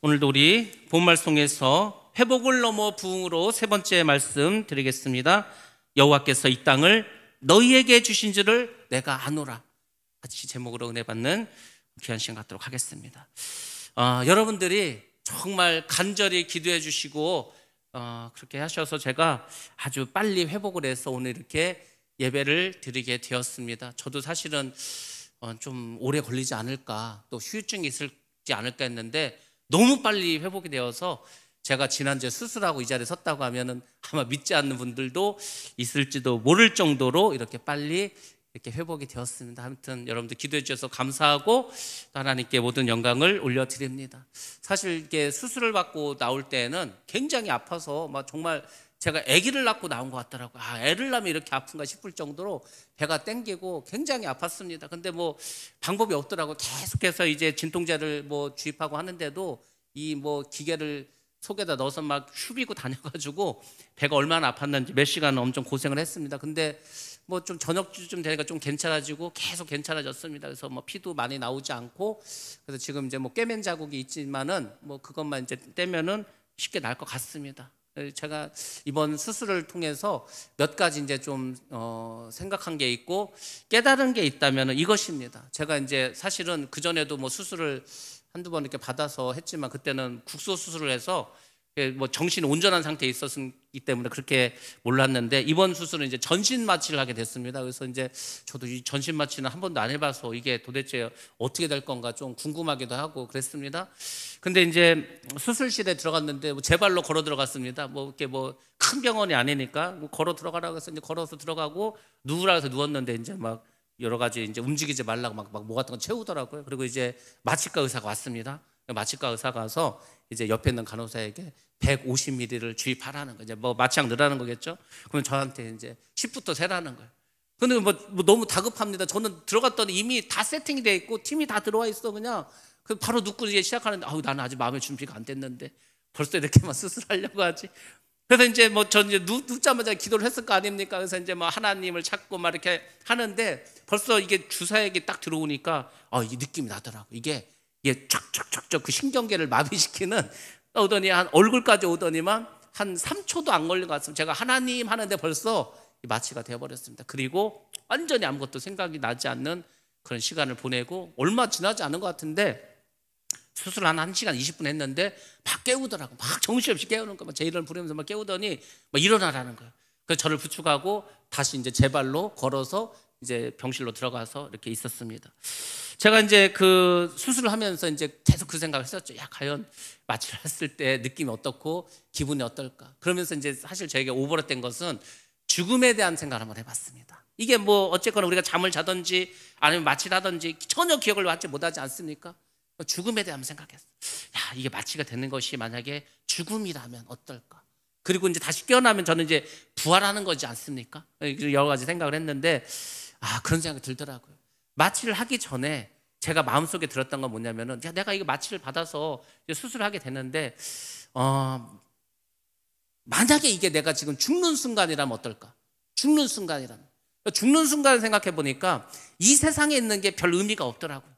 오늘도 우리 본말송에서 회복을 넘어 부흥으로 세 번째 말씀 드리겠습니다. 여호와께서 이 땅을 너희에게 주신 줄을 내가 아노라. 같이 제목으로 은혜 받는 귀한 시간 갖도록 하겠습니다. 여러분들이 정말 간절히 기도해 주시고 그렇게 하셔서 제가 아주 빨리 회복을 해서 오늘 이렇게 예배를 드리게 되었습니다. 저도 사실은 좀 오래 걸리지 않을까, 또 후유증이 있을지 않을까 했는데 너무 빨리 회복이 되어서 제가 지난주에 수술하고 이 자리에 섰다고 하면은 아마 믿지 않는 분들도 있을지도 모를 정도로 이렇게 빨리 이렇게 회복이 되었습니다. 아무튼 여러분들 기도해 주셔서 감사하고 또 하나님께 모든 영광을 올려드립니다. 사실 이게 수술을 받고 나올 때는 굉장히 아파서 막 정말 제가 아기를 낳고 나온 것 같더라고요. 애를 낳으면 이렇게 아픈가 싶을 정도로 배가 땡기고 굉장히 아팠습니다. 근데 뭐 방법이 없더라고요. 계속해서 이제 진통제를 뭐 주입하고 하는데도 이 뭐 기계를 속에다 넣어서 막 휘비고 다녀가지고 배가 얼마나 아팠는지 몇 시간 엄청 고생을 했습니다. 근데 뭐 좀 저녁쯤 되니까 좀 괜찮아지고 계속 괜찮아졌습니다. 그래서 뭐 피도 많이 나오지 않고, 그래서 지금 이제 뭐 꿰맨 자국이 있지만은 뭐 그것만 이제 떼면은 쉽게 나을 것 같습니다. 제가 이번 수술을 통해서 몇 가지 이제 좀 생각한 게 있고 깨달은 게 있다면 이것입니다. 제가 이제 사실은 그 전에도 뭐 수술을 한두 번 이렇게 받아서 했지만 그때는 국소 수술을 해서 뭐 정신이 온전한 상태에 있었기 때문에 그렇게 몰랐는데, 이번 수술은 이제 전신 마취를 하게 됐습니다. 그래서 이제 저도 이 전신 마취는 한 번도 안 해봐서 이게 도대체 어떻게 될 건가 좀 궁금하기도 하고 그랬습니다. 근데 이제 수술실에 들어갔는데 제 발로 걸어 들어갔습니다. 뭐 이렇게 뭐 큰 병원이 아니니까 뭐 걸어 들어가라고 해서 이제 걸어서 들어가고 누우라 해서 누웠는데 이제 막 여러 가지 이제 움직이지 말라고 막 뭐 같은 거 채우더라고요. 그리고 이제 마취과 의사가 왔습니다. 마취과 의사가 와서 이제 옆에 있는 간호사에게 150ml를 주입하라는 거죠. 뭐 마취약 넣으라는 거겠죠. 그러면 저한테 이제 10부터 세라는 거예요. 근데 뭐 너무 다급합니다. 저는 들어갔더니 이미 다 세팅이 돼 있고 팀이 다 들어와 있어. 그냥 바로 눕고 이제 시작하는데 나는 아직 마음의 준비가 안 됐는데 벌써 이렇게만 수술하려고 하지. 그래서 이제 뭐 전 이제 눕자마자 기도를 했을 거 아닙니까? 그래서 이제 뭐 하나님을 찾고 막 이렇게 하는데 벌써 이게 주사액이 딱 들어오니까 이 느낌이 나더라고. 이게 쫙쫙쫙쫙 그 신경계를 마비시키는, 오더니 한 얼굴까지 오더니만 한 3초도 안 걸린 것 같습니다. 제가 하나님 하는데 벌써 마취가 되어버렸습니다. 그리고 완전히 아무것도 생각이 나지 않는 그런 시간을 보내고 얼마 지나지 않은 것 같은데 수술 한 1시간 20분 했는데 막 깨우더라고. 막 정신없이 깨우는 거, 제 이름을 부르면서 막 깨우더니 막 일어나라는 거예요. 그래서 저를 부축하고 다시 이제 제 발로 걸어서 이제 병실로 들어가서 이렇게 있었습니다. 제가 이제 그 수술을 하면서 이제 계속 그 생각을 했었죠. 과연 마취를 했을 때 느낌이 어떻고 기분이 어떨까. 그러면서 이제 사실 저에게 오버랩된 것은 죽음에 대한 생각을 한번 해봤습니다. 이게 뭐 어쨌거나 우리가 잠을 자든지 아니면 마취를 하든지 전혀 기억을 받지 못하지 않습니까? 죽음에 대한 생각했어요. 이게 마취가 되는 것이 만약에 죽음이라면 어떨까? 그리고 이제 다시 깨어나면 저는 이제 부활하는 거지 않습니까? 여러 가지 생각을 했는데 그런 생각이 들더라고요. 마취를 하기 전에 제가 마음속에 들었던 건 뭐냐면은 내가 이거 마취를 받아서 수술을 하게 되는데 만약에 이게 내가 지금 죽는 순간이라면 어떨까? 죽는 순간이라면. 죽는 순간을 생각해 보니까 이 세상에 있는 게 별 의미가 없더라고요.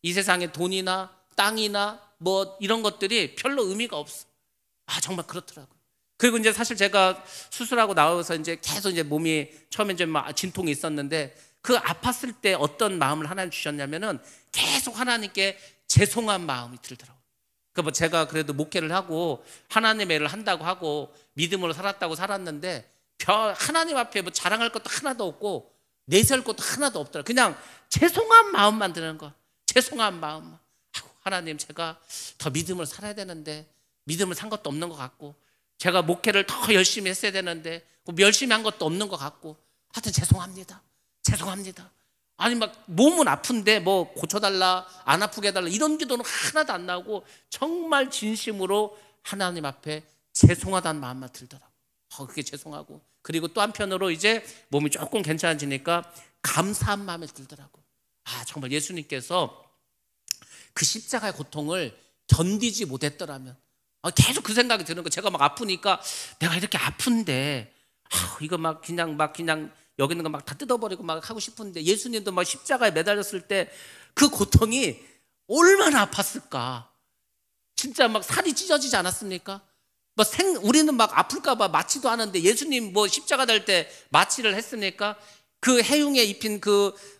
이 세상에 돈이나 땅이나 뭐 이런 것들이 별로 의미가 없어. 정말 그렇더라고요. 그리고 이제 사실 제가 수술하고 나와서 이제 계속 이제 몸이 처음에 이제 막 진통이 있었는데 그 아팠을 때 어떤 마음을 하나님 주셨냐면은 계속 하나님께 죄송한 마음이 들더라고요. 뭐 제가 그래도 목회를 하고 하나님의 일을 한다고 하고 믿음으로 살았다고 살았는데 하나님 앞에 뭐 자랑할 것도 하나도 없고 내세울 것도 하나도 없더라고요. 그냥 죄송한 마음만 드는 거. 죄송한 마음만. 하나님, 제가 더 믿음을 살아야 되는데 믿음을 산 것도 없는 것 같고, 제가 목회를 더 열심히 했어야 되는데 열심히 한 것도 없는 것 같고, 하여튼 죄송합니다. 죄송합니다. 아니 막 몸은 아픈데 뭐 고쳐달라, 안 아프게 해달라 이런 기도는 하나도 안 나오고 정말 진심으로 하나님 앞에 죄송하다는 마음만 들더라고. 그게 죄송하고, 그리고 또 한편으로 이제 몸이 조금 괜찮아지니까 감사한 마음이 들더라고. 정말 예수님께서 그 십자가의 고통을 견디지 못했더라면, 계속 그 생각이 드는 거. 제가 막 아프니까 내가 이렇게 아픈데 이거 막 그냥 여기 있는 거 막 다 뜯어버리고 막 하고 싶은데, 예수님도 막 십자가에 매달렸을 때 그 고통이 얼마나 아팠을까. 진짜 막 살이 찢어지지 않았습니까? 우리는 막 아플까봐 마취도 하는데 예수님 뭐 십자가 달 때 마취를 했습니까? 그 해흉에 입힌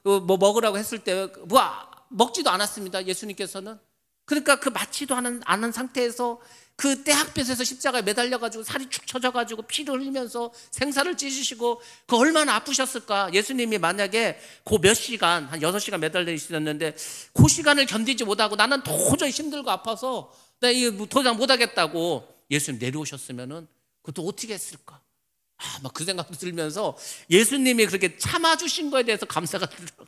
뭐 먹으라고 했을 때 뭐 먹지도 않았습니다. 예수님께서는. 그러니까 그 마취도 않은 상태에서 그 떼학볕에서 십자가에 매달려가지고 살이 축 처져가지고 피를 흘리면서 생사를 찢으시고 그 얼마나 아프셨을까. 예수님이 만약에 그 몇 시간 한 6시간 매달려 있었는데 그 시간을 견디지 못하고 나는 도저히 힘들고 아파서 나 이거 도저히 못하겠다고 예수님 내려오셨으면은 그것도 어떻게 했을까. 막 그 생각도 들면서 예수님이 그렇게 참아주신 거에 대해서 감사가 들더라고요.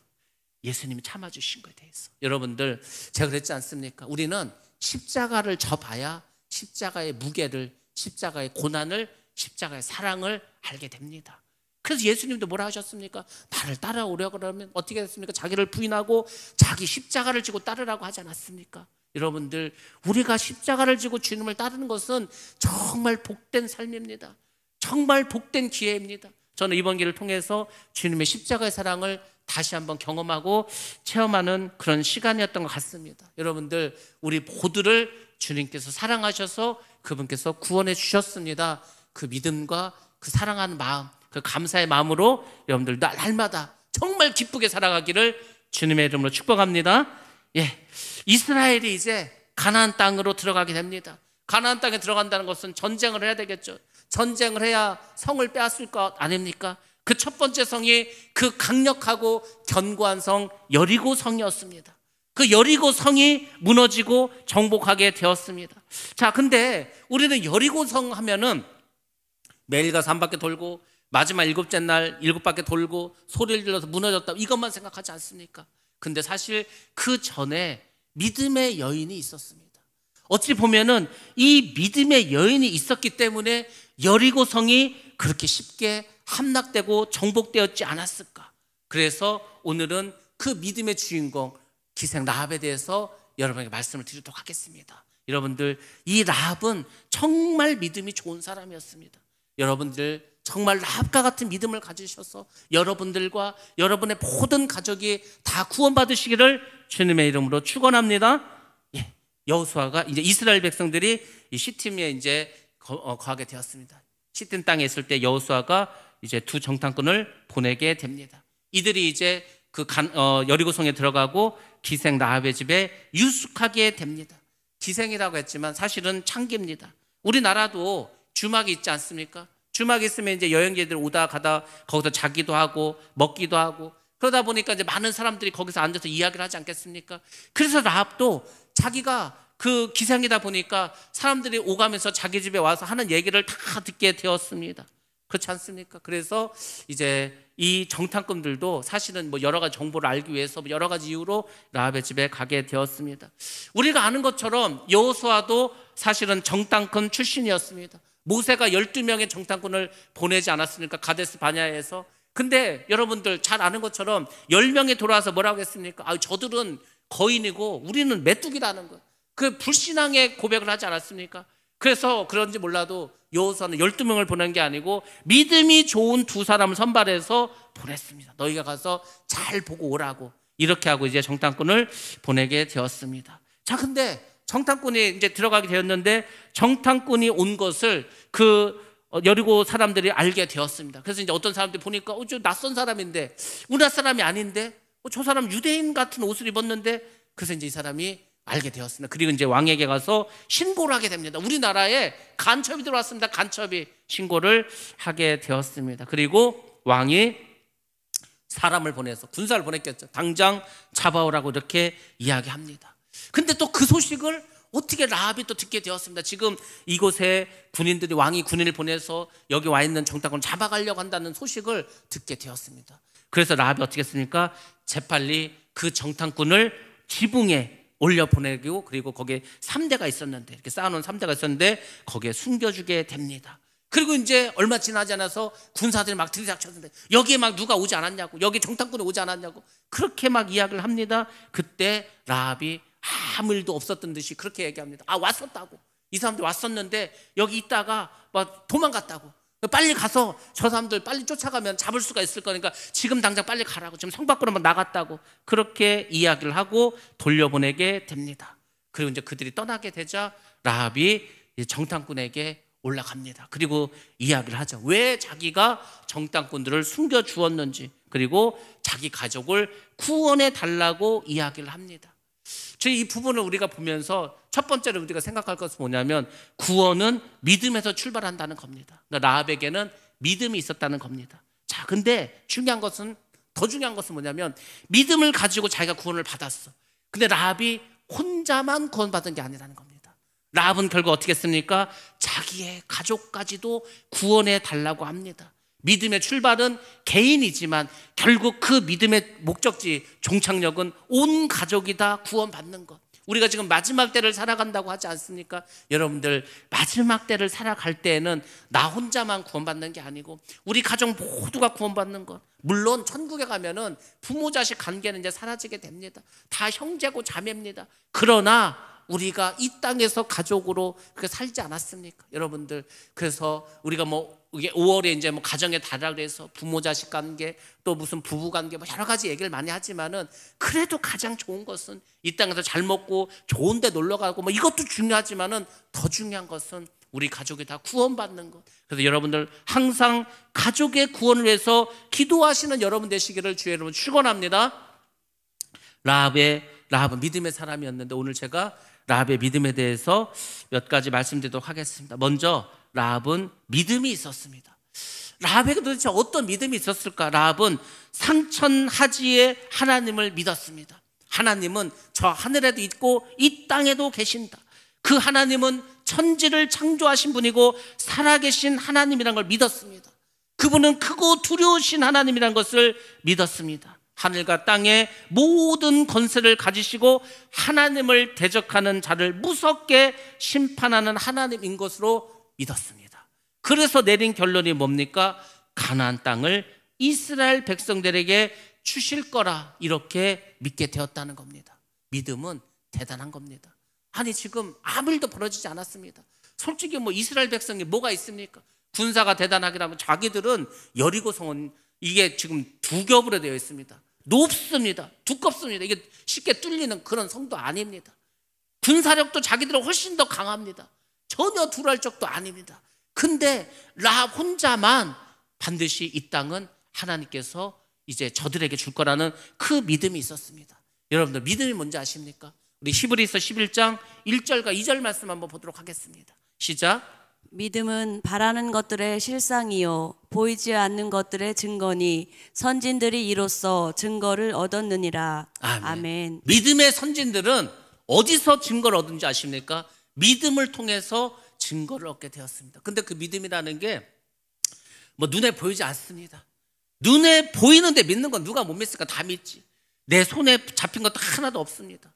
예수님이 참아주신 거에 대해서. 여러분들 제가 그랬지 않습니까? 우리는 십자가를 져봐야 십자가의 무게를, 십자가의 고난을, 십자가의 사랑을 알게 됩니다. 그래서 예수님도 뭐라 하셨습니까? 나를 따라오려 그러면 어떻게 됐습니까? 자기를 부인하고 자기 십자가를 지고 따르라고 하지 않았습니까? 여러분들 우리가 십자가를 지고 주님을 따르는 것은 정말 복된 삶입니다. 정말 복된 기회입니다. 저는 이번 기회를 통해서 주님의 십자가의 사랑을 다시 한번 경험하고 체험하는 그런 시간이었던 것 같습니다. 여러분들 우리 모두를 주님께서 사랑하셔서 그분께서 구원해 주셨습니다. 그 믿음과 그 사랑하는 마음, 그 감사의 마음으로 여러분들 날마다 정말 기쁘게 살아가기를 주님의 이름으로 축복합니다. 예, 이스라엘이 이제 가나안 땅으로 들어가게 됩니다. 가나안 땅에 들어간다는 것은 전쟁을 해야 되겠죠. 전쟁을 해야 성을 빼앗을 것 아닙니까? 그 첫 번째 성이 그 강력하고 견고한 성 여리고 성이었습니다. 그 여리고 성이 무너지고 정복하게 되었습니다. 자, 근데 우리는 여리고 성 하면은 매일 가서 한 바퀴 돌고 마지막 7째 날 7바퀴 돌고 소리를 질러서 무너졌다 이것만 생각하지 않습니까? 근데 사실 그 전에 믿음의 여인이 있었습니다. 어찌 보면은 이 믿음의 여인이 있었기 때문에 여리고 성이 그렇게 쉽게 함락되고 정복되었지 않았을까. 그래서 오늘은 그 믿음의 주인공 기생 라합에 대해서 여러분에게 말씀을 드리도록 하겠습니다. 여러분들 이 라합은 정말 믿음이 좋은 사람이었습니다. 여러분들 정말 라합과 같은 믿음을 가지셔서 여러분들과 여러분의 모든 가족이 다 구원받으시기를 주님의 이름으로 축원합니다. 예, 여호수아가 이제 이스라엘 백성들이 이 시팀에 이제 거하게 되었습니다. 시팀 땅에 있을 때 여호수아가 이제 두 정탐꾼을 보내게 됩니다. 이들이 이제 여리고성에 들어가고 기생 라합의 집에 유숙하게 됩니다. 기생이라고 했지만 사실은 창기입니다. 우리나라도 주막이 있지 않습니까? 주막이 있으면 이제 여행객들 오다 가다 거기서 자기도 하고 먹기도 하고 그러다 보니까 이제 많은 사람들이 거기서 앉아서 이야기를 하지 않겠습니까? 그래서 라합도 자기가 그 기생이다 보니까 사람들이 오가면서 자기 집에 와서 하는 얘기를 다 듣게 되었습니다. 그렇지 않습니까? 그래서 이제 이 정탐꾼들도 사실은 뭐 여러 가지 정보를 알기 위해서 여러 가지 이유로 라합의 집에 가게 되었습니다. 우리가 아는 것처럼 여호수아도 사실은 정탐꾼 출신이었습니다. 모세가 12명의 정탐꾼을 보내지 않았습니까? 가데스 바냐에서. 근데 여러분들 잘 아는 것처럼 10명이 돌아와서 뭐라고 했습니까? 저들은 거인이고 우리는 메뚜기라는 거예요. 그 불신앙의 고백을 하지 않았습니까? 그래서 그런지 몰라도 여호수아는 12명을 보낸 게 아니고 믿음이 좋은 두 사람을 선발해서 보냈습니다. 너희가 가서 잘 보고 오라고. 이렇게 하고 이제 정탐꾼을 보내게 되었습니다. 자, 근데 정탐꾼이 이제 들어가게 되었는데 정탐꾼이 온 것을 여리고 사람들이 알게 되었습니다. 그래서 이제 어떤 사람들이 보니까 저 낯선 사람인데 우리나라 사람이 아닌데 저 사람 유대인 같은 옷을 입었는데 그래서 이제 이 사람이 알게 되었습니다. 그리고 이제 왕에게 가서 신고를 하게 됩니다. 우리나라에 간첩이 들어왔습니다. 간첩이 신고를 하게 되었습니다. 그리고 왕이 사람을 보내서 군사를 보냈겠죠. 당장 잡아오라고 이렇게 이야기합니다. 근데 또 그 소식을 어떻게 라합이 또 듣게 되었습니다. 지금 이곳에 왕이 군인을 보내서 여기 와 있는 정탐꾼을 잡아가려고 한다는 소식을 듣게 되었습니다. 그래서 라합이 어떻게 했습니까? 재빨리 그 정탐꾼을 지붕에 올려 보내고 그리고 거기에 3대가 있었는데 이렇게 쌓아놓은 3대가 있었는데 거기에 숨겨주게 됩니다. 그리고 이제 얼마 지나지 않아서 군사들이 막 들이닥쳤는데 여기에 막 누가 오지 않았냐고, 여기 정탐꾼이 오지 않았냐고 그렇게 막 이야기를 합니다. 그때 라합이 아무 일도 없었던 듯이 그렇게 얘기합니다. 왔었다고. 이 사람들 왔었는데 여기 있다가 막 도망갔다고. 빨리 가서 저 사람들 빨리 쫓아가면 잡을 수가 있을 거니까 지금 당장 빨리 가라고. 지금 성 밖으로 나갔다고 그렇게 이야기를 하고 돌려보내게 됩니다. 그리고 이제 그들이 떠나게 되자 라합이 정탐꾼에게 올라갑니다. 그리고 이야기를 하죠. 왜 자기가 정탐꾼들을 숨겨 주었는지, 그리고 자기 가족을 구원해 달라고 이야기를 합니다. 저희 이 부분을 우리가 보면서 첫 번째로 우리가 생각할 것은 뭐냐면, 구원은 믿음에서 출발한다는 겁니다. 그러니까 라합에게는 믿음이 있었다는 겁니다. 자, 근데 더 중요한 것은 뭐냐면, 믿음을 가지고 자기가 구원을 받았어. 근데 라합이 혼자만 구원받은 게 아니라는 겁니다. 라합은 결국 어떻게 했습니까? 자기의 가족까지도 구원해 달라고 합니다. 믿음의 출발은 개인이지만 결국 그 믿음의 목적지, 종착역은 온 가족이 다 구원받는 것. 우리가 지금 마지막 때를 살아간다고 하지 않습니까? 여러분들, 마지막 때를 살아갈 때에는 나 혼자만 구원받는 게 아니고 우리 가족 모두가 구원받는 것. 물론 천국에 가면은 부모 자식 관계는 이제 사라지게 됩니다. 다 형제고 자매입니다. 그러나 우리가 이 땅에서 가족으로 그렇게 살지 않았습니까? 여러분들, 그래서 우리가 이게 5월에 이제 가정의 달이라 그래서 부모 자식 관계, 또 무슨 부부 관계, 여러 가지 얘기를 많이 하지만은, 그래도 가장 좋은 것은 이 땅에서 잘 먹고 좋은 데 놀러 가고 이것도 중요하지만은 더 중요한 것은 우리 가족이 다 구원받는 것. 그래서 여러분들 항상 가족의 구원을 위해서 기도하시는 여러분 되시기를 주의 이름으로 축원합니다. 라합은 믿음의 사람이었는데, 오늘 제가 라합의 믿음에 대해서 몇 가지 말씀드리도록 하겠습니다. 먼저, 라합은 믿음이 있었습니다. 라합에게 도대체 어떤 믿음이 있었을까? 라합은 상천하지의 하나님을 믿었습니다. 하나님은 저 하늘에도 있고 이 땅에도 계신다. 그 하나님은 천지를 창조하신 분이고 살아계신 하나님이라는 걸 믿었습니다. 그분은 크고 두려우신 하나님이라는 것을 믿었습니다. 하늘과 땅의 모든 권세를 가지시고 하나님을 대적하는 자를 무섭게 심판하는 하나님인 것으로 믿었습니다. 그래서 내린 결론이 뭡니까? 가나안 땅을 이스라엘 백성들에게 주실 거라, 이렇게 믿게 되었다는 겁니다. 믿음은 대단한 겁니다. 아니, 지금 아무 일도 벌어지지 않았습니다. 솔직히 이스라엘 백성이 뭐가 있습니까? 군사가 대단하기라면 자기들은 여리고성은 이게 지금 두 겹으로 되어 있습니다. 높습니다. 두껍습니다. 이게 쉽게 뚫리는 그런 성도 아닙니다. 군사력도 자기들은 훨씬 더 강합니다. 전혀 두려울 적도 아닙니다. 근데 라합 혼자만 반드시 이 땅은 하나님께서 이제 저들에게 줄 거라는 그 믿음이 있었습니다. 여러분들, 믿음이 뭔지 아십니까? 우리 히브리서 11장 1절과 2절 말씀 한번 보도록 하겠습니다. 시작. 믿음은 바라는 것들의 실상이요 보이지 않는 것들의 증거니 선진들이 이로써 증거를 얻었느니라. 아멘. 믿음의 선진들은 어디서 증거를 얻은지 아십니까? 믿음을 통해서 증거를 얻게 되었습니다. 근데 그 믿음이라는 게 눈에 보이지 않습니다. 눈에 보이는데 믿는 건 누가 못 믿습니까? 다 믿지. 내 손에 잡힌 것도 하나도 없습니다.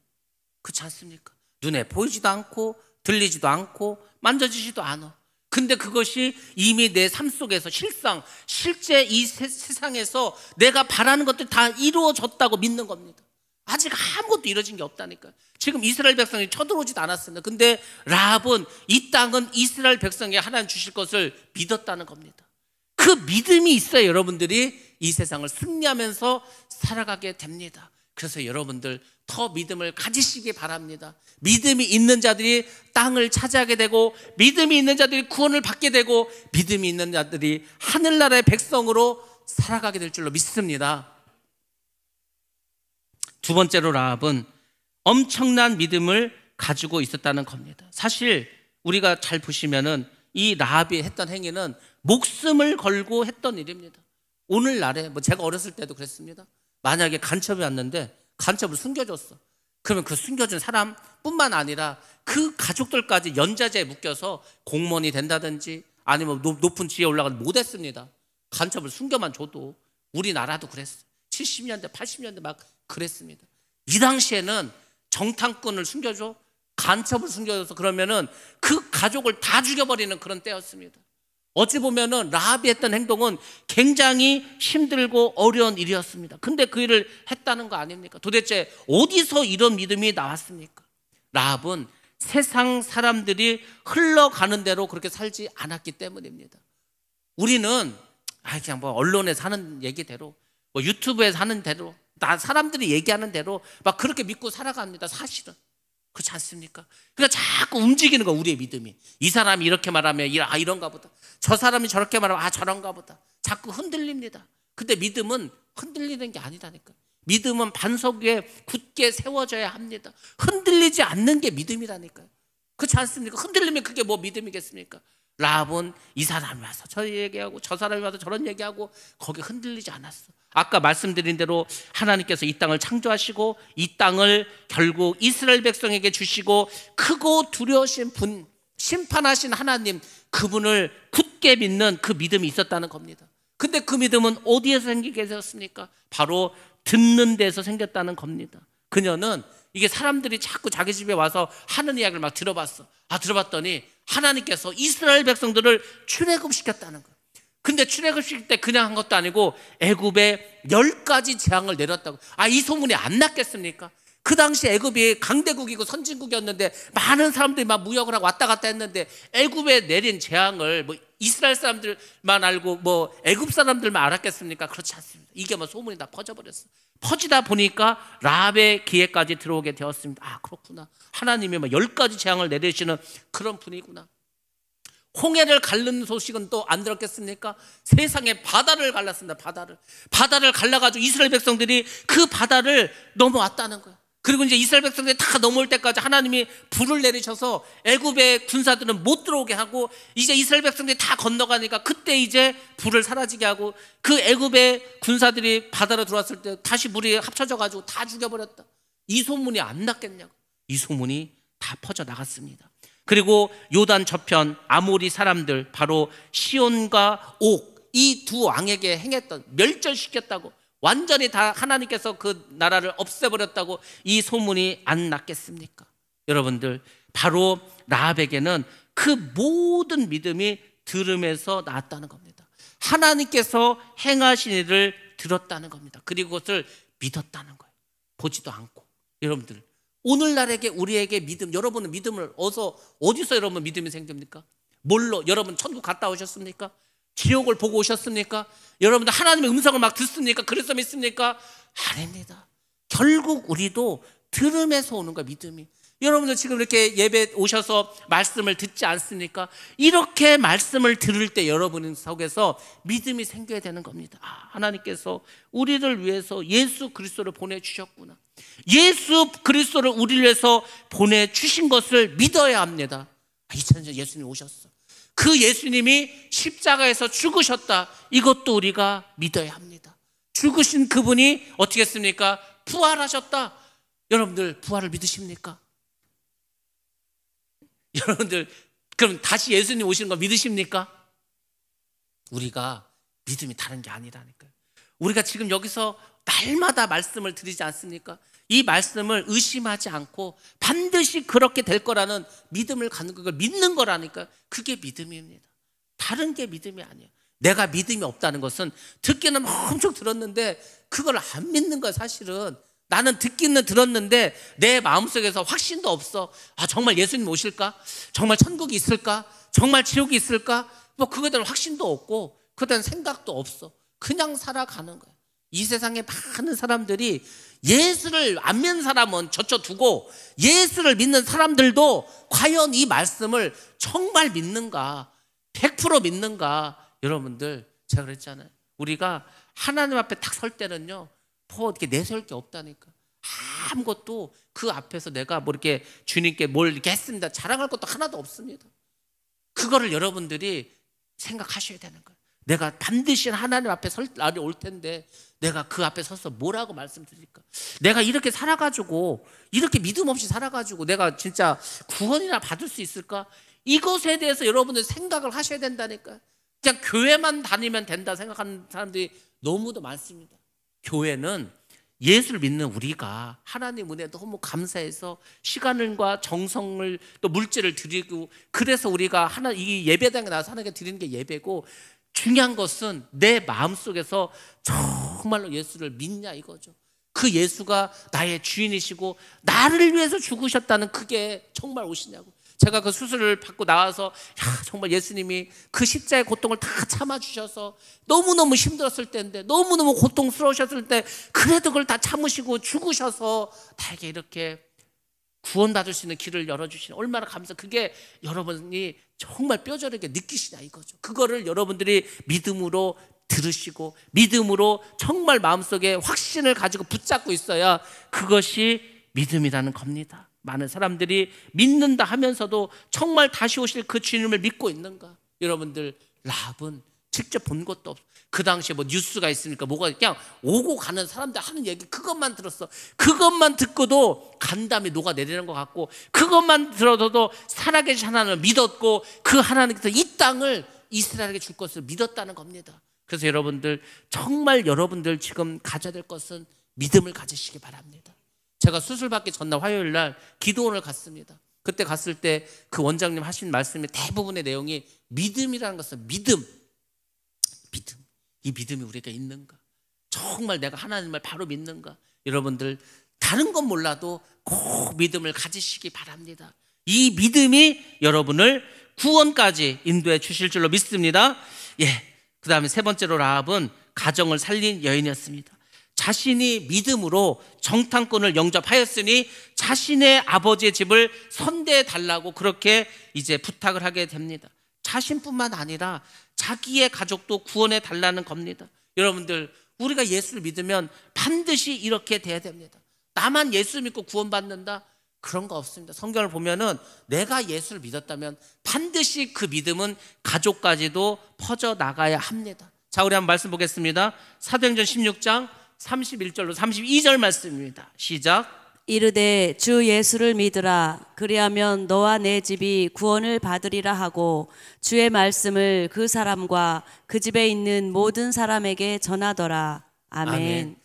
그렇지 않습니까? 눈에 보이지도 않고 들리지도 않고 만져지지도 않아. 근데 그것이 이미 내 삶 속에서 실제 이 세상에서 내가 바라는 것들이 다 이루어졌다고 믿는 겁니다. 아직 아무것도 이루어진 게 없다니까요. 지금 이스라엘 백성이 쳐들어오지도 않았습니다. 근데 라합은 이 땅은 이스라엘 백성에게 하나님 주실 것을 믿었다는 겁니다. 그 믿음이 있어야 여러분들이 이 세상을 승리하면서 살아가게 됩니다. 그래서 여러분들 더 믿음을 가지시기 바랍니다. 믿음이 있는 자들이 땅을 차지하게 되고, 믿음이 있는 자들이 구원을 받게 되고, 믿음이 있는 자들이 하늘나라의 백성으로 살아가게 될 줄로 믿습니다. 두 번째로 라합은 엄청난 믿음을 가지고 있었다는 겁니다. 사실 우리가 잘 보시면은 이 라합이 했던 행위는 목숨을 걸고 했던 일입니다. 오늘날에 제가 어렸을 때도 그랬습니다. 만약에 간첩이 왔는데 간첩을 숨겨줬어. 그러면 그 숨겨준 사람뿐만 아니라 그 가족들까지 연좌제에 묶여서 공무원이 된다든지 아니면 높은 지위에 올라가지 못했습니다. 간첩을 숨겨만 줘도. 우리나라도 그랬어요. 70년대 80년대 막 그랬습니다. 이 당시에는 정탐꾼을 숨겨줘, 간첩을 숨겨줘서 그러면은 그 가족을 다 죽여버리는 그런 때였습니다. 어찌 보면은 라합이 했던 행동은 굉장히 힘들고 어려운 일이었습니다. 근데 그 일을 했다는 거 아닙니까? 도대체 어디서 이런 믿음이 나왔습니까? 라합은 세상 사람들이 흘러가는 대로 그렇게 살지 않았기 때문입니다. 우리는 그냥 언론에서 하는 얘기대로, 유튜브에서 하는 대로, 사람들이 얘기하는 대로 막 그렇게 믿고 살아갑니다. 사실은. 그렇지 않습니까? 그러니까 자꾸 움직이는 거, 우리의 믿음이. 이 사람이 이렇게 말하면 이런가 보다. 저 사람이 저렇게 말하면 저런가 보다. 자꾸 흔들립니다. 근데 믿음은 흔들리는 게 아니라니까요. 믿음은 반석 위에 굳게 세워져야 합니다. 흔들리지 않는 게 믿음이라니까요. 그렇지 않습니까? 흔들리면 그게 뭐 믿음이겠습니까? 라합은 이 사람이 와서 저 얘기하고 저 사람이 와서 저런 얘기하고 거기에 흔들리지 않았어. 아까 말씀드린 대로 하나님께서 이 땅을 창조하시고 이 땅을 결국 이스라엘 백성에게 주시고 크고 두려우신 분, 심판하신 하나님, 그분을 굳게 믿는 그 믿음이 있었다는 겁니다. 근데 그 믿음은 어디에서 생기게 되었습니까? 바로 듣는 데서 생겼다는 겁니다. 그녀는 이게 사람들이 자꾸 자기 집에 와서 하는 이야기를 막 들어봤어. 들어봤더니 하나님께서 이스라엘 백성들을 출애굽시켰다는 거예요. 근데 출애굽시킬 때 그냥 한 것도 아니고 애굽에 10가지 재앙을 내렸다고. 이 소문이 안 났겠습니까? 그 당시 애굽이 강대국이고 선진국이었는데 많은 사람들이 막 무역을 하고 왔다 갔다 했는데 애굽에 내린 재앙을 뭐 이스라엘 사람들만 알고 뭐 애굽 사람들만 알았겠습니까? 그렇지 않습니다. 이게 뭐 소문이 다 퍼져버렸어. 퍼지다 보니까 라합의 귀에까지 들어오게 되었습니다. 그렇구나. 하나님이 막 10가지 재앙을 내리시는 그런 분이구나. 홍해를 갈른 소식은 또 안 들었겠습니까? 세상에 바다를 갈랐습니다. 바다를 갈라가지고 이스라엘 백성들이 그 바다를 넘어왔다는 거예요. 그리고 이제 이스라엘 백성들이 다 넘어올 때까지 하나님이 불을 내리셔서 애굽의 군사들은 못 들어오게 하고 이제 이스라엘 백성들이 다 건너가니까 그때 이제 불을 사라지게 하고 그 애굽의 군사들이 바다로 들어왔을 때 다시 물이 합쳐져가지고 다 죽여버렸다. 이 소문이 안 났겠냐고. 이 소문이 다 퍼져나갔습니다. 그리고 요단 저편 아모리 사람들, 바로 시온과 옥, 이 두 왕에게 행했던, 멸절시켰다고, 완전히 다 하나님께서 그 나라를 없애버렸다고 이 소문이 안 났겠습니까? 여러분들, 바로 라합에게는 그 모든 믿음이 들음에서 나왔다는 겁니다. 하나님께서 행하신 일을 들었다는 겁니다. 그리고 그것을 믿었다는 거예요. 보지도 않고. 여러분들, 오늘날에게 우리에게 믿음, 여러분은 믿음을 어디서 여러분 믿음이 생깁니까? 뭘로? 여러분 천국 갔다 오셨습니까? 지옥을 보고 오셨습니까? 여러분들 하나님의 음성을 막 듣습니까? 그래서 믿습니까? 아닙니다. 결국 우리도 들음에서 오는 거야, 믿음이. 여러분들 지금 이렇게 예배 오셔서 말씀을 듣지 않습니까? 이렇게 말씀을 들을 때 여러분 속에서 믿음이 생겨야 되는 겁니다. 하나님께서 우리를 위해서 예수 그리스도를 보내주셨구나. 예수 그리스도를 우리를 위해서 보내주신 것을 믿어야 합니다. 2000년 전에 예수님이 오셨어. 그 예수님이 십자가에서 죽으셨다. 이것도 우리가 믿어야 합니다. 죽으신 그분이 어떻게 했습니까? 부활하셨다. 여러분들 부활을 믿으십니까? 여러분들 그럼 다시 예수님 오시는 거 믿으십니까? 우리가 믿음이 다른 게 아니라니까요. 우리가 지금 여기서 날마다 말씀을 드리지 않습니까? 이 말씀을 의심하지 않고 반드시 그렇게 될 거라는 믿음을 갖는, 그걸 믿는 거라니까. 그게 믿음입니다. 다른 게 믿음이 아니에요. 내가 믿음이 없다는 것은 듣기는 엄청 들었는데 그걸 안 믿는 거야. 사실은 나는 듣기는 들었는데 내 마음속에서 확신도 없어. 정말 예수님 오실까? 정말 천국이 있을까? 정말 지옥이 있을까? 뭐 그거에 대한 확신도 없고 그거에 대한 생각도 없어. 그냥 살아가는 거야. 이 세상에 많은 사람들이 예수를 안 믿는 사람은 젖혀두고 예수를 믿는 사람들도 과연 이 말씀을 정말 믿는가? 100% 믿는가? 여러분들, 제가 그랬잖아요. 우리가 하나님 앞에 딱 설 때는요, 뭐 이렇게 내세울 게 없다니까. 아무것도 그 앞에서 내가 뭐 이렇게 주님께 뭘 이렇게 했습니다, 자랑할 것도 하나도 없습니다. 그거를 여러분들이 생각하셔야 되는 거예요. 내가 반드시 하나님 앞에 설 날이 올 텐데 내가 그 앞에 서서 뭐라고 말씀드릴까? 내가 이렇게 살아가지고, 이렇게 믿음 없이 살아가지고 내가 진짜 구원이나 받을 수 있을까? 이것에 대해서 여러분들 생각을 하셔야 된다니까. 그냥 교회만 다니면 된다 생각하는 사람들이 너무도 많습니다. 교회는 예수를 믿는 우리가 하나님 은혜에 너무 감사해서 시간과 정성을 또 물질을 드리고, 그래서 우리가 이 예배당에 나와서 하나님께 드리는 게 예배고, 중요한 것은 내 마음속에서 정말로 예수를 믿냐 이거죠. 그 예수가 나의 주인이시고 나를 위해서 죽으셨다는, 그게 정말 오시냐고. 제가 그 수술을 받고 나와서 정말 예수님이 그 십자가의 고통을 다 참아주셔서 너무너무 힘들었을 때인데, 너무너무 고통스러우셨을 때 그래도 그걸 다 참으시고 죽으셔서 나에게 이렇게 구원받을 수 있는 길을 열어주시는 얼마나 그게 여러분이 정말 뼈저리게 느끼시냐 이거죠. 그거를 여러분들이 믿음으로 들으시고 믿음으로 정말 마음속에 확신을 가지고 붙잡고 있어야 그것이 믿음이라는 겁니다. 많은 사람들이 믿는다 하면서도 정말 다시 오실 그 주님을 믿고 있는가? 여러분들 라합은 직접 본 것도 없어. 그 당시에 뭐 뉴스가 있으니까 뭐가 그냥 오고 가는 사람들 하는 얘기 그것만 들었어. 그것만 듣고도 간담이 녹아내리는 것 같고 그것만 들어도 살아계신 하나님을 믿었고 그 하나님께서 이 땅을 이스라엘에게 줄 것을 믿었다는 겁니다. 그래서 여러분들 정말 여러분들 지금 가져야 될 것은 믿음을 가지시기 바랍니다. 제가 수술 받기 전날 화요일 날 기도원을 갔습니다. 그때 갔을 때 그 원장님 하신 말씀의 대부분의 내용이 믿음이라는 것은 믿음. 이 믿음이 우리가 있는가? 정말 내가 하나님을 바로 믿는가? 여러분들 다른 건 몰라도 꼭 믿음을 가지시기 바랍니다. 이 믿음이 여러분을 구원까지 인도해 주실 줄로 믿습니다. 그 다음에 세 번째로 라합은 가정을 살린 여인이었습니다. 자신이 믿음으로 정탐꾼을 영접하였으니 자신의 아버지의 집을 선대해 달라고 그렇게 이제 부탁을 하게 됩니다. 자신뿐만 아니라 자기의 가족도 구원해 달라는 겁니다. 여러분들 우리가 예수를 믿으면 반드시 이렇게 돼야 됩니다. 나만 예수를 믿고 구원받는다? 그런 거 없습니다. 성경을 보면은 내가 예수를 믿었다면 반드시 그 믿음은 가족까지도 퍼져나가야 합니다. 자, 우리 한번 말씀 보겠습니다. 사도행전 16장 31절로 32절 말씀입니다. 시작. 이르되 주 예수를 믿으라. 그리하면 너와 내 집이 구원을 받으리라 하고 주의 말씀을 그 사람과 그 집에 있는 모든 사람에게 전하더라. 아멘.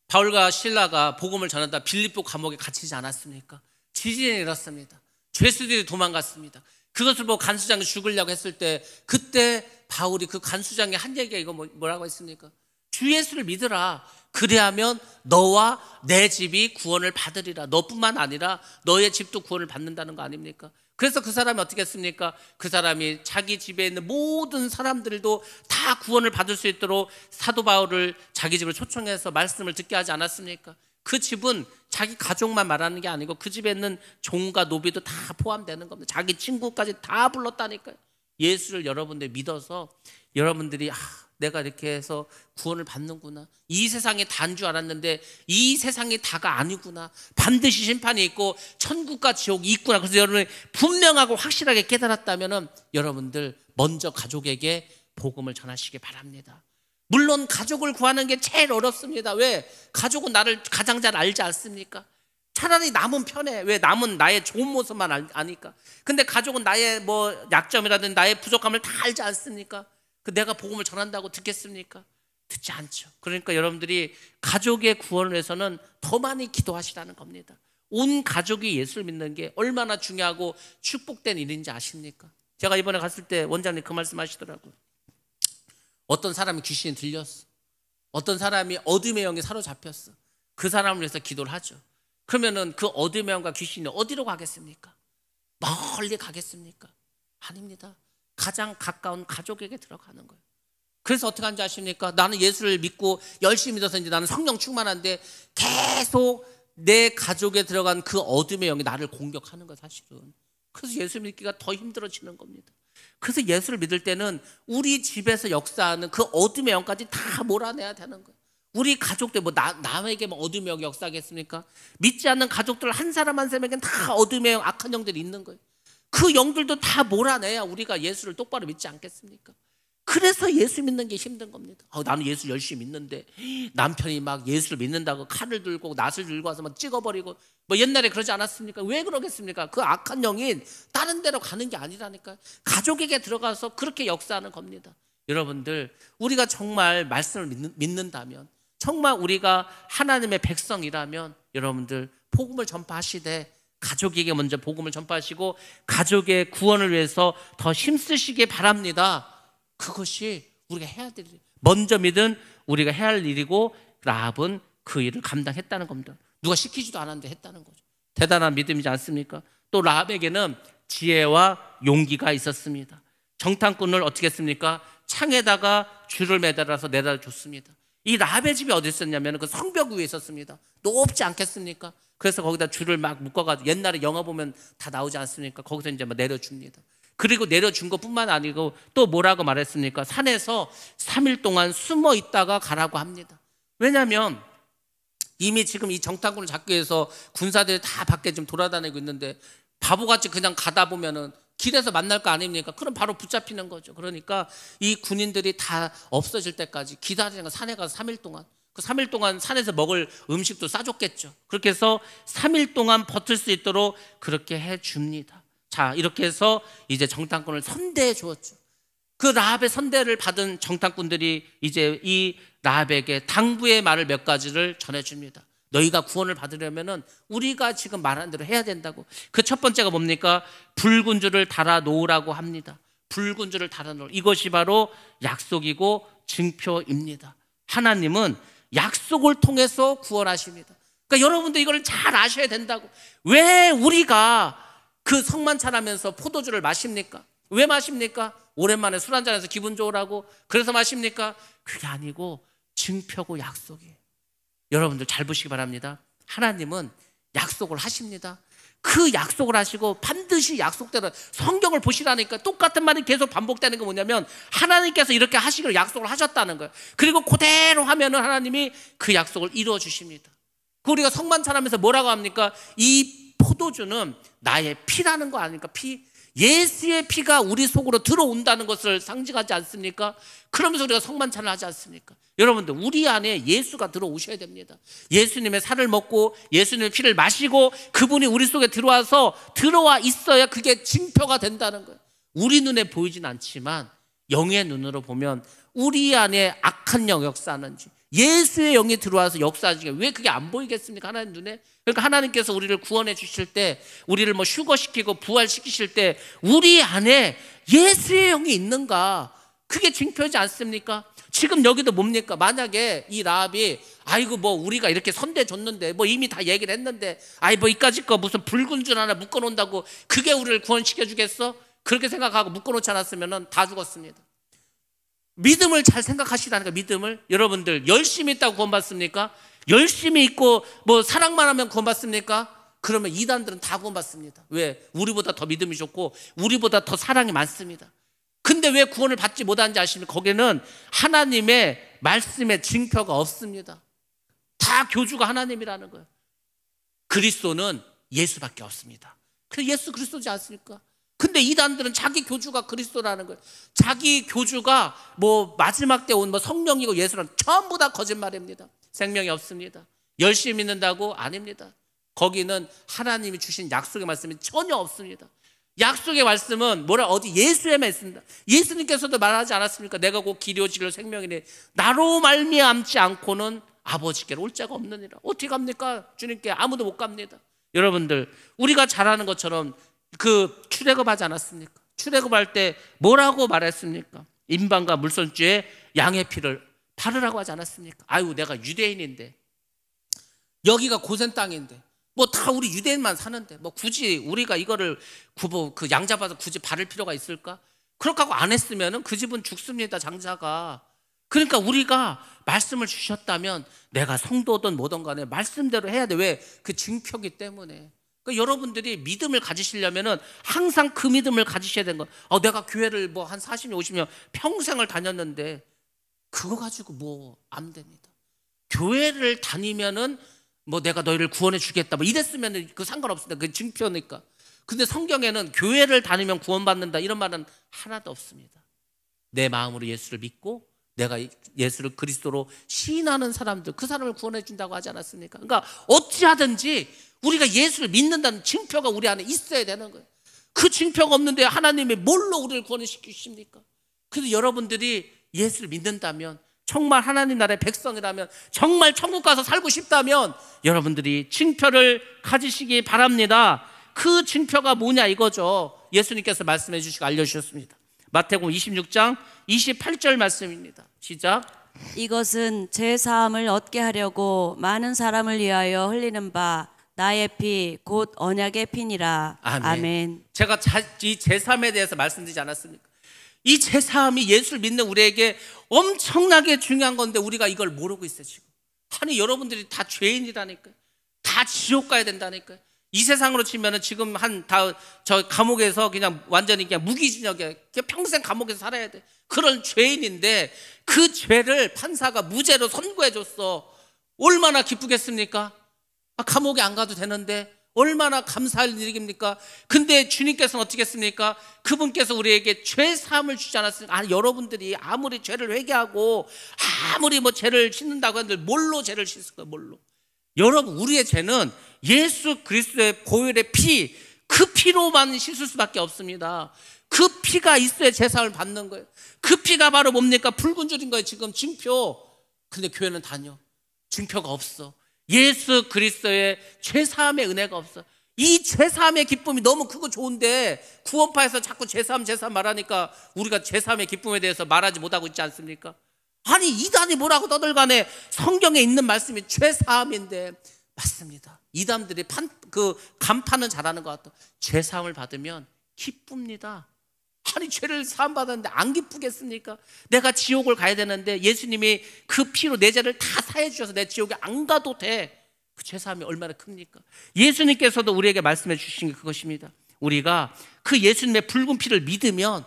바울과 실라가 복음을 전하다 빌립보 감옥에 갇히지 않았습니까? 지진이 일었습니다. 죄수들이 도망갔습니다. 그것을 보고 간수장이 죽으려고 했을 때 그때 바울이 그 간수장의 한 얘기가 이거 뭐라고 했습니까? 주 예수를 믿으라. 그리하면 너와 내 집이 구원을 받으리라. 너뿐만 아니라 너의 집도 구원을 받는다는 거 아닙니까? 그래서 그 사람이 어떻게 했습니까? 그 사람이 자기 집에 있는 모든 사람들도 다 구원을 받을 수 있도록 사도 바울을 자기 집을 초청해서 말씀을 듣게 하지 않았습니까? 그 집은 자기 가족만 말하는 게 아니고 그 집에 있는 종과 노비도 다 포함되는 겁니다. 자기 친구까지 다 불렀다니까요. 예수를 여러분들 믿어서 여러분들이 내가 이렇게 해서 구원을 받는구나. 이 세상이 다인 줄 알았는데 이 세상이 다가 아니구나. 반드시 심판이 있고 천국과 지옥이 있구나. 그래서 여러분이 분명하고 확실하게 깨달았다면 여러분들 먼저 가족에게 복음을 전하시기 바랍니다. 물론 가족을 구하는 게 제일 어렵습니다. 왜? 가족은 나를 가장 잘 알지 않습니까? 차라리 남은 편해. 왜? 남은 나의 좋은 모습만 아니까. 근데 가족은 나의 뭐 약점이라든지 나의 부족함을 다 알지 않습니까? 내가 복음을 전한다고 듣겠습니까? 듣지 않죠. 그러니까 여러분들이 가족의 구원을 위해서는 더 많이 기도하시라는 겁니다. 온 가족이 예수를 믿는 게 얼마나 중요하고 축복된 일인지 아십니까? 제가 이번에 갔을 때 원장님 그 말씀 하시더라고요. 어떤 사람이 귀신이 들렸어. 어떤 사람이 어둠의 영에 사로잡혔어. 그 사람을 위해서 기도를 하죠. 그러면은 그 어둠의 영과 귀신이 어디로 가겠습니까? 멀리 가겠습니까? 아닙니다. 가장 가까운 가족에게 들어가는 거예요. 그래서 어떻게 하는지 아십니까? 나는 예수를 믿고 열심히 믿어서 이제 나는 성령 충만한데 계속 내 가족에 들어간 그 어둠의 영이 나를 공격하는 거예요, 사실은. 그래서 예수 믿기가 더 힘들어지는 겁니다. 그래서 예수를 믿을 때는 우리 집에서 역사하는 그 어둠의 영까지 다 몰아내야 되는 거예요. 우리 가족들 남에게 어둠의 영이 역사하겠습니까? 믿지 않는 가족들 한 사람 한 사람에게는 다 어둠의 영, 악한 영들이 있는 거예요. 그 영들도 다 몰아내야 우리가 예수를 똑바로 믿지 않겠습니까? 그래서 예수 믿는 게 힘든 겁니다. 나는 예수 열심히 믿는데 남편이 막 예수를 믿는다고 칼을 들고 낫을 들고 와서 막 찍어버리고 옛날에 그러지 않았습니까? 왜 그러겠습니까? 그 악한 영이 다른 데로 가는 게 아니라니까요. 가족에게 들어가서 그렇게 역사하는 겁니다. 여러분들 우리가 정말 말씀을 믿는다면 정말 우리가 하나님의 백성이라면 여러분들 복음을 전파하시되 가족에게 먼저 복음을 전파하시고 가족의 구원을 위해서 더 힘쓰시기 바랍니다. 그것이 우리가 해야 될 일. 먼저 믿은 우리가 해야 할 일이고 라합은 그 일을 감당했다는 겁니다. 누가 시키지도 않았는데 했다는 거죠. 대단한 믿음이지 않습니까? 또 라합에게는 지혜와 용기가 있었습니다. 정탐꾼을 어떻게 했습니까? 창에다가 줄을 매달아서 내다 줬습니다. 이 라합의 집이 어디 있었냐면 그 성벽 위에 있었습니다. 높지 않겠습니까? 그래서 거기다 줄을 막 묶어가지고 옛날에 영화 보면 다 나오지 않습니까? 거기서 이제 막 내려줍니다. 그리고 내려준 것뿐만 아니고 또 뭐라고 말했습니까? 산에서 3일 동안 숨어 있다가 가라고 합니다. 왜냐하면 이미 지금 이 정탐꾼을 잡기 위해서 군사들이 다 밖에 좀 돌아다니고 있는데 바보같이 그냥 가다 보면은 길에서 만날 거 아닙니까? 그럼 바로 붙잡히는 거죠. 그러니까 이 군인들이 다 없어질 때까지 기다리는 거, 산에 가서 3일 동안, 그 3일 동안 산에서 먹을 음식도 싸줬겠죠. 그렇게 해서 3일 동안 버틸 수 있도록 그렇게 해줍니다. 자, 이렇게 해서 이제 정탐꾼을 선대해 주었죠. 그 라합의 선대를 받은 정탐꾼들이 이제 이 라합에게 당부의 말을 몇 가지를 전해줍니다. 너희가 구원을 받으려면은 우리가 지금 말한 대로 해야 된다고. 그 첫 번째가 뭡니까? 붉은 줄을 달아 놓으라고 합니다. 붉은 줄을 달아 놓으라. 이것이 바로 약속이고 증표입니다. 하나님은 약속을 통해서 구원하십니다. 그러니까 여러분들 이걸 잘 아셔야 된다고. 왜 우리가 그 성만찬하면서 포도주를 마십니까? 왜 마십니까? 오랜만에 술 한잔해서 기분 좋으라고 그래서 마십니까? 그게 아니고 증표고 약속이에요. 여러분들 잘 보시기 바랍니다. 하나님은 약속을 하십니다. 그 약속을 하시고 반드시 약속대로 성경을 보시라니까 똑같은 말이 계속 반복되는 게 뭐냐면 하나님께서 이렇게 하시기를 약속을 하셨다는 거예요. 그리고 그대로 하면은 하나님이 그 약속을 이루어 주십니다. 그 우리가 성만찬하면서 뭐라고 합니까? 이 포도주는 나의 피라는 거 아닙니까? 피. 예수의 피가 우리 속으로 들어온다는 것을 상징하지 않습니까? 그러면서 우리가 성만찬을 하지 않습니까? 여러분들 우리 안에 예수가 들어오셔야 됩니다. 예수님의 살을 먹고 예수님의 피를 마시고 그분이 우리 속에 들어와 있어야 그게 징표가 된다는 거예요. 우리 눈에 보이진 않지만 영의 눈으로 보면 우리 안에 악한 영 역사하는지 예수의 영이 들어와서 역사하시게 왜 그게 안 보이겠습니까? 하나님 눈에. 그러니까 하나님께서 우리를 구원해 주실 때 우리를 뭐 휴거시키고 부활시키실 때 우리 안에 예수의 영이 있는가 그게 징표지 않습니까? 지금 여기도 뭡니까? 만약에 이 라합이 아이고 뭐 우리가 이렇게 선대 줬는데 뭐 이미 다 얘기를 했는데 아이 뭐 이까짓 거 무슨 붉은 줄 하나 묶어놓는다고 그게 우리를 구원시켜 주겠어? 그렇게 생각하고 묶어놓지 않았으면 다 죽었습니다. 믿음을 잘 생각하시라니까. 믿음을 여러분들 열심히 있다고 구원받습니까? 열심히 있고 뭐 사랑만 하면 구원받습니까? 그러면 이단들은 다 구원받습니다. 왜? 우리보다 더 믿음이 좋고 우리보다 더 사랑이 많습니다. 근데 왜 구원을 받지 못하는지 아십니까? 거기는 하나님의 말씀의 징표가 없습니다. 다 교주가 하나님이라는 거예요. 그리스도는 예수밖에 없습니다. 그래서 예수 그리스도지 않습니까? 근데 이단들은 자기 교주가 그리스도라는 거예요. 자기 교주가 뭐 마지막 때 온 뭐 성령이고 예수라는 전부 다 거짓말입니다. 생명이 없습니다. 열심히 믿는다고? 아닙니다. 거기는 하나님이 주신 약속의 말씀이 전혀 없습니다. 약속의 말씀은 뭐라 어디 예수에만 있습니다. 예수님께서도 말하지 않았습니까? 내가 곧 길이요 진리요 생명이니 나로 말미암지 않고는 아버지께로 올 자가 없느니라. 어떻게 갑니까? 주님께 아무도 못 갑니다. 여러분들 우리가 잘 아는 것처럼 그 출애굽하지 않았습니까? 출애굽할 때 뭐라고 말했습니까? 인방과 물손주에 양의 피를 바르라고 하지 않았습니까? 아유 내가 유대인인데 여기가 고센 땅인데 뭐 다 우리 유대인만 사는데 뭐 굳이 우리가 이거를 그 양 잡아서 굳이 바를 필요가 있을까? 그렇게 하고 안 했으면 그 집은 죽습니다. 장자가. 그러니까 우리가 말씀을 주셨다면 내가 성도든 뭐든 간에 말씀대로 해야 돼. 왜? 그 징표기 때문에. 그러니까 여러분들이 믿음을 가지시려면 항상 그 믿음을 가지셔야 되는 거예요. 내가 교회를 뭐 한 40년 50년 평생을 다녔는데 그거 가지고 뭐 안 됩니다. 교회를 다니면은 뭐 내가 너희를 구원해 주겠다 뭐 이랬으면 그 상관없습니다. 그 징표니까. 근데 성경에는 교회를 다니면 구원받는다 이런 말은 하나도 없습니다. 내 마음으로 예수를 믿고 내가 예수를 그리스도로 시인하는 사람들 그 사람을 구원해 준다고 하지 않았습니까? 그러니까 어찌하든지 우리가 예수를 믿는다는 징표가 우리 안에 있어야 되는 거예요. 그 징표가 없는데 하나님이 뭘로 우리를 구원시키십니까? 그래서 여러분들이 예수를 믿는다면 정말 하나님 나라의 백성이라면 정말 천국 가서 살고 싶다면 여러분들이 징표를 가지시기 바랍니다. 그 징표가 뭐냐 이거죠. 예수님께서 말씀해 주시고 알려주셨습니다. 마태복음 26장 28절 말씀입니다. 시작. 이것은 제 사함을 얻게 하려고 많은 사람을 위하여 흘리는 바 나의 피 곧 언약의 피니라. 아멘. 아멘. 제가 이 제3에 대해서 말씀드리지 않았습니까? 이 제3이 예수를 믿는 우리에게 엄청나게 중요한 건데 우리가 이걸 모르고 있어요 지금. 아니 여러분들이 다 죄인이라니까요. 다 지옥 가야 된다니까요. 이 세상으로 치면은 지금 저 감옥에서 그냥 완전히 그냥 무기징역에 평생 감옥에서 살아야 돼. 그런 죄인인데 그 죄를 판사가 무죄로 선고해 줬어. 얼마나 기쁘겠습니까? 감옥에 안 가도 되는데 얼마나 감사할 일입니까? 근데 주님께서는 어떻게 했습니까? 그분께서 우리에게 죄 사함을 주지 않았습니까? 여러분들이 아무리 죄를 회개하고 아무리 뭐 죄를 씻는다고 하는데 뭘로 죄를 씻을까요? 뭘로? 여러분, 우리의 죄는 예수 그리스도의 보혈의 피, 그 피로만 씻을 수밖에 없습니다. 그 피가 있어야 제사를 받는 거예요. 그 피가 바로 뭡니까? 붉은 줄인 거예요. 지금 징표. 근데 교회는 다녀. 징표가 없어. 예수 그리스도의 죄사함의 은혜가 없어. 이 죄사함의 기쁨이 너무 크고 좋은데 구원파에서 자꾸 죄사함 말하니까 우리가 죄사함의 기쁨에 대해서 말하지 못하고 있지 않습니까? 아니, 이단이 뭐라고 떠들간에 성경에 있는 말씀이 죄사함인데 맞습니다. 이단들이 간판은 잘하는 것 같아. 죄사함을 받으면 기쁩니다. 아니, 죄를 사함 받았는데 안 기쁘겠습니까? 내가 지옥을 가야 되는데 예수님이 그 피로 내 죄를 다 사해 주셔서 내 지옥에 안 가도 돼. 그 죄사함이 얼마나 큽니까? 예수님께서도 우리에게 말씀해 주신 게 그것입니다. 우리가 그 예수님의 붉은 피를 믿으면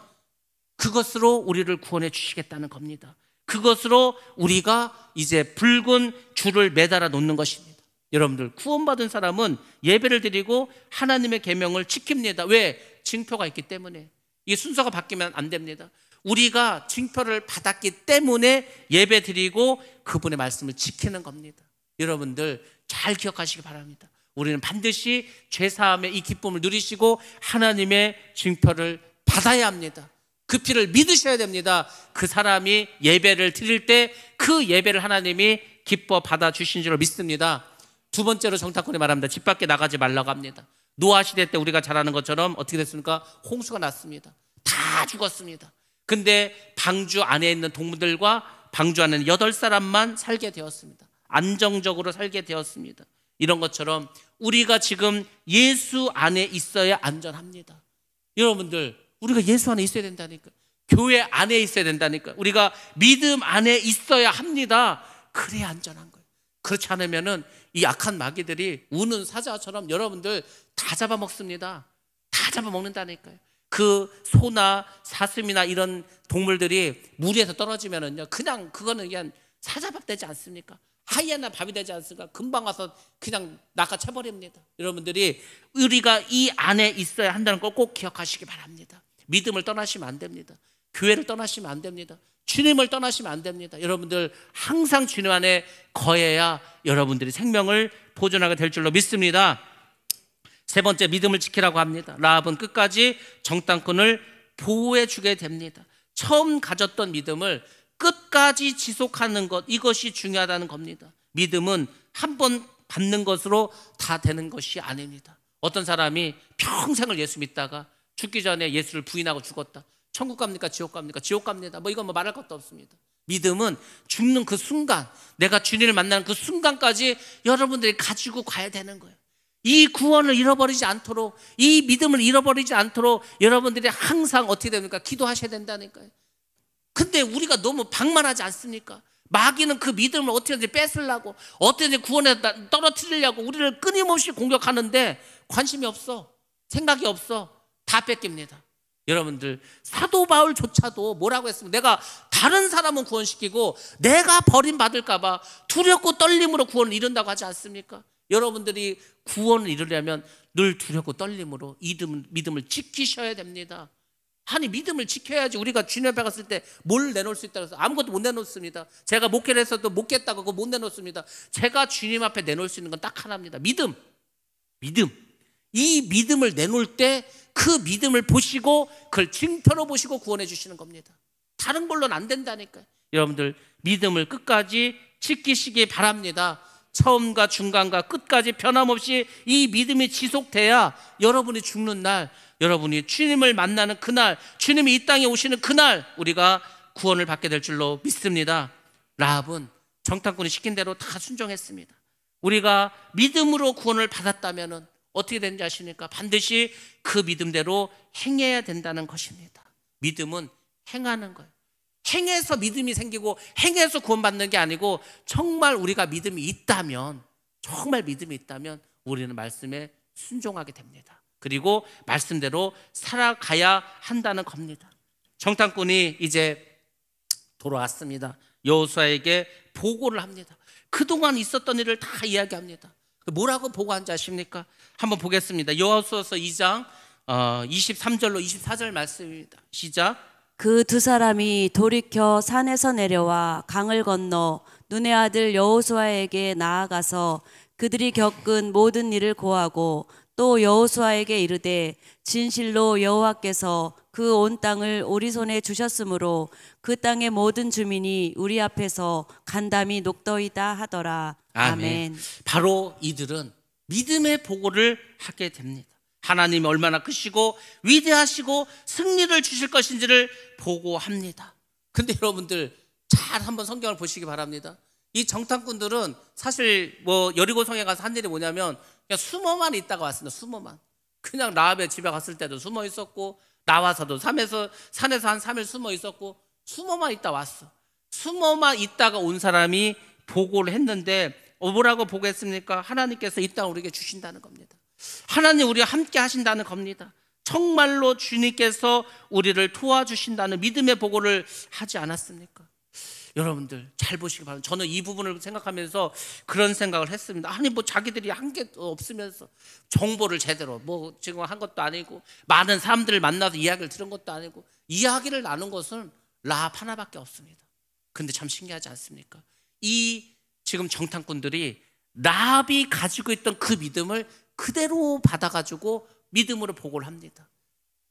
그것으로 우리를 구원해 주시겠다는 겁니다. 그것으로 우리가 이제 붉은 줄을 매달아 놓는 것입니다. 여러분들, 구원받은 사람은 예배를 드리고 하나님의 계명을 지킵니다. 왜? 징표가 있기 때문에. 이 순서가 바뀌면 안 됩니다. 우리가 징표를 받았기 때문에 예배 드리고 그분의 말씀을 지키는 겁니다. 여러분들 잘 기억하시기 바랍니다. 우리는 반드시 죄사함의 이 기쁨을 누리시고 하나님의 징표를 받아야 합니다. 그 피를 믿으셔야 됩니다. 그 사람이 예배를 드릴 때 그 예배를 하나님이 기뻐 받아주신 줄로 믿습니다. 두 번째로 정탐꾼이 말합니다. 집 밖에 나가지 말라고 합니다. 노아 시대 때 우리가 잘 아는 것처럼 어떻게 됐습니까? 홍수가 났습니다. 다 죽었습니다. 근데 방주 안에 있는 동물들과 방주 안에 있는 8사람만 살게 되었습니다. 안정적으로 살게 되었습니다. 이런 것처럼 우리가 지금 예수 안에 있어야 안전합니다. 여러분들, 우리가 예수 안에 있어야 된다니까요. 교회 안에 있어야 된다니까요. 우리가 믿음 안에 있어야 합니다. 그래야 안전한 거예요. 그렇지 않으면은 이 악한 마귀들이 우는 사자처럼 여러분들 다 잡아먹습니다. 다 잡아먹는다니까요. 그 소나 사슴이나 이런 동물들이 무리에서 떨어지면은요, 그거는 그냥 사자밥 되지 않습니까? 하이에나 밥이 되지 않습니까? 금방 와서 그냥 낚아채버립니다. 여러분들이 우리가 이 안에 있어야 한다는 걸 꼭 기억하시기 바랍니다. 믿음을 떠나시면 안 됩니다. 교회를 떠나시면 안 됩니다. 주님을 떠나시면 안 됩니다. 여러분들 항상 주님 안에 거해야 여러분들이 생명을 보존하게 될 줄로 믿습니다. 세 번째, 믿음을 지키라고 합니다. 라합은 끝까지 정탐꾼을 보호해 주게 됩니다. 처음 가졌던 믿음을 끝까지 지속하는 것, 이것이 중요하다는 겁니다. 믿음은 한 번 받는 것으로 다 되는 것이 아닙니다. 어떤 사람이 평생을 예수 믿다가 죽기 전에 예수를 부인하고 죽었다. 천국 갑니까? 지옥 갑니까? 지옥 갑니다. 이건 말할 것도 없습니다. 믿음은 죽는 그 순간, 내가 주님을 만나는 그 순간까지 여러분들이 가지고 가야 되는 거예요. 이 구원을 잃어버리지 않도록, 이 믿음을 잃어버리지 않도록 여러분들이 항상 어떻게 됩니까? 기도하셔야 된다니까요. 근데 우리가 너무 방만하지 않습니까? 마귀는 그 믿음을 어떻게든지 뺏으려고, 어떻게든지 구원에 떨어뜨리려고 우리를 끊임없이 공격하는데 관심이 없어. 생각이 없어. 다 뺏깁니다. 여러분들, 사도 바울조차도 뭐라고 했습니까? 내가 다른 사람은 구원시키고 내가 버림받을까 봐 두렵고 떨림으로 구원을 이룬다고 하지 않습니까? 여러분들이 구원을 이루려면 늘 두렵고 떨림으로 믿음을 지키셔야 됩니다. 아니, 믿음을 지켜야지. 우리가 주님 앞에 갔을 때 뭘 내놓을 수 있다고 해서 아무것도 못 내놓습니다. 제가 목회를 했어도 못 겠다고 그거 못 내놓습니다. 제가 주님 앞에 내놓을 수 있는 건 딱 하나입니다. 믿음. 이 믿음을 내놓을 때 그 믿음을 보시고 그걸 징표로 보시고 구원해 주시는 겁니다. 다른 걸로는 안 된다니까요. 여러분들, 믿음을 끝까지 지키시기 바랍니다. 처음과 중간과 끝까지 변함없이 이 믿음이 지속돼야 여러분이 죽는 날, 여러분이 주님을 만나는 그날, 주님이 이 땅에 오시는 그날 우리가 구원을 받게 될 줄로 믿습니다. 라합은 정탐꾼이 시킨 대로 다 순종했습니다. 우리가 믿음으로 구원을 받았다면 어떻게 되는지 아십니까? 반드시 그 믿음대로 행해야 된다는 것입니다. 믿음은 행하는 거예요. 행해서 믿음이 생기고 행해서 구원받는 게 아니고, 정말 우리가 믿음이 있다면 정말 믿음이 있다면 우리는 말씀에 순종하게 됩니다. 그리고 말씀대로 살아가야 한다는 겁니다. 정탐꾼이 이제 돌아왔습니다. 여호수아에게 보고를 합니다. 그동안 있었던 일을 다 이야기합니다. 뭐라고 보고한지 아십니까? 한번 보겠습니다. 여호수아서 2장 23절로 24절 말씀입니다. 시작. 그 두 사람이 돌이켜 산에서 내려와 강을 건너 눈의 아들 여호수아에게 나아가서 그들이 겪은 모든 일을 고하고 또 여호수아에게 이르되 진실로 여호와께서 그 온 땅을 우리 손에 주셨으므로 그 땅의 모든 주민이 우리 앞에서 간담이 녹더이다 하더라. 아멘. 바로 이들은 믿음의 보고를 하게 됩니다. 하나님이 얼마나 크시고 위대하시고 승리를 주실 것인지를 보고합니다. 근데 여러분들 잘 한번 성경을 보시기 바랍니다. 이 정탐꾼들은 사실 여리고성에 가서 한 일이 뭐냐면 그냥 숨어만 있다가 왔습니다. 숨어만. 그냥 라합의 집에 갔을 때도 숨어 있었고 나와서도 산에서 한 3일 숨어 있었고 숨어만 있다 왔어. 숨어만 있다가 온 사람이 보고를 했는데 뭐라고 보고했습니까? 하나님께서 이 땅을 우리에게 주신다는 겁니다. 하나님 우리와 함께 하신다는 겁니다. 정말로 주님께서 우리를 도와주신다는 믿음의 보고를 하지 않았습니까? 여러분들 잘 보시기 바랍니다. 저는 이 부분을 생각하면서 그런 생각을 했습니다. 아니 자기들이 한 게 없으면서 정보를 제대로 지금 한 것도 아니고 많은 사람들을 만나서 이야기를 들은 것도 아니고 이야기를 나눈 것은 라합 하나밖에 없습니다. 근데 참 신기하지 않습니까? 이 지금 정탐꾼들이 라합이 가지고 있던 그 믿음을 그대로 받아가지고 믿음으로 보고를 합니다.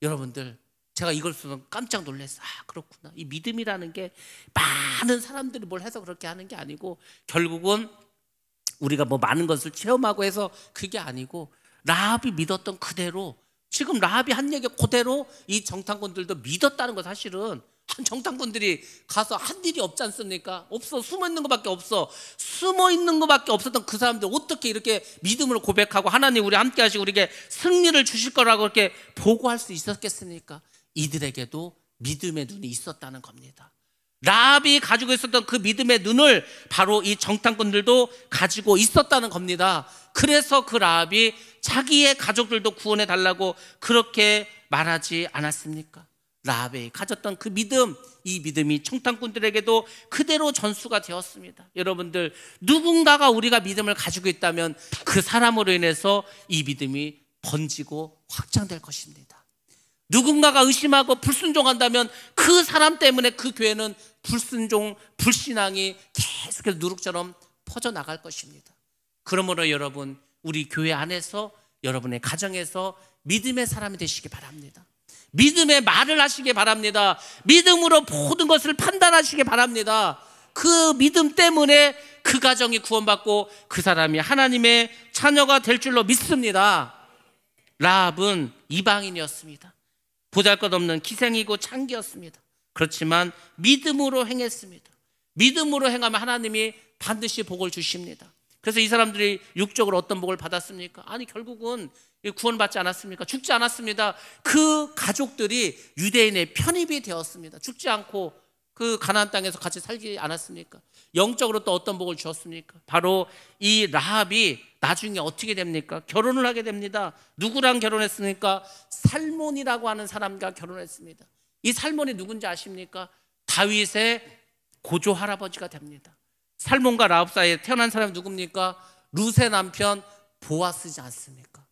여러분들 제가 이걸 쓰면 깜짝 놀랐어요. 그렇구나. 이 믿음이라는 게 많은 사람들이 뭘 해서 그렇게 하는 게 아니고 결국은 우리가 많은 것을 체험하고 해서 그게 아니고 라합이 믿었던 그대로 지금 라합이 한 얘기 그대로 이 정탐꾼들도 믿었다는 거. 사실은 한 정탐꾼들이 가서 한 일이 없지 않습니까? 없어. 숨어 있는 것밖에 없어. 숨어 있는 것밖에 없었던 그 사람들 어떻게 이렇게 믿음으로 고백하고 하나님 우리 함께 하시고 우리에게 승리를 주실 거라고 그렇게 보고할 수 있었겠습니까? 이들에게도 믿음의 눈이 있었다는 겁니다. 라합이 가지고 있었던 그 믿음의 눈을 바로 이 정탐꾼들도 가지고 있었다는 겁니다. 그래서 그 라합이 자기의 가족들도 구원해 달라고 그렇게 말하지 않았습니까? 라합이 가졌던 그 믿음, 이 믿음이 정탐꾼들에게도 그대로 전수가 되었습니다. 여러분들 누군가가 우리가 믿음을 가지고 있다면 그 사람으로 인해서 이 믿음이 번지고 확장될 것입니다. 누군가가 의심하고 불순종한다면 그 사람 때문에 그 교회는 불순종, 불신앙이 계속해서 누룩처럼 퍼져나갈 것입니다. 그러므로 여러분 우리 교회 안에서 여러분의 가정에서 믿음의 사람이 되시기 바랍니다. 믿음의 말을 하시기 바랍니다. 믿음으로 모든 것을 판단하시기 바랍니다. 그 믿음 때문에 그 가정이 구원받고 그 사람이 하나님의 자녀가 될 줄로 믿습니다. 라합은 이방인이었습니다. 보잘것없는 기생이고 창기였습니다. 그렇지만 믿음으로 행했습니다. 믿음으로 행하면 하나님이 반드시 복을 주십니다. 그래서 이 사람들이 육적으로 어떤 복을 받았습니까? 아니 결국은 구원받지 않았습니까? 죽지 않았습니다. 그 가족들이 유대인의 편입이 되었습니다. 죽지 않고 그 가나안 땅에서 같이 살지 않았습니까? 영적으로 또 어떤 복을 주었습니까? 바로 이 라합이 나중에 어떻게 됩니까? 결혼을 하게 됩니다. 누구랑 결혼했습니까? 살몬이라고 하는 사람과 결혼했습니다. 이 살몬이 누군지 아십니까? 다윗의 고조 할아버지가 됩니다. 살몬과 라합 사이에 태어난 사람이 누굽니까? 룻의 남편 보아스지 않습니까?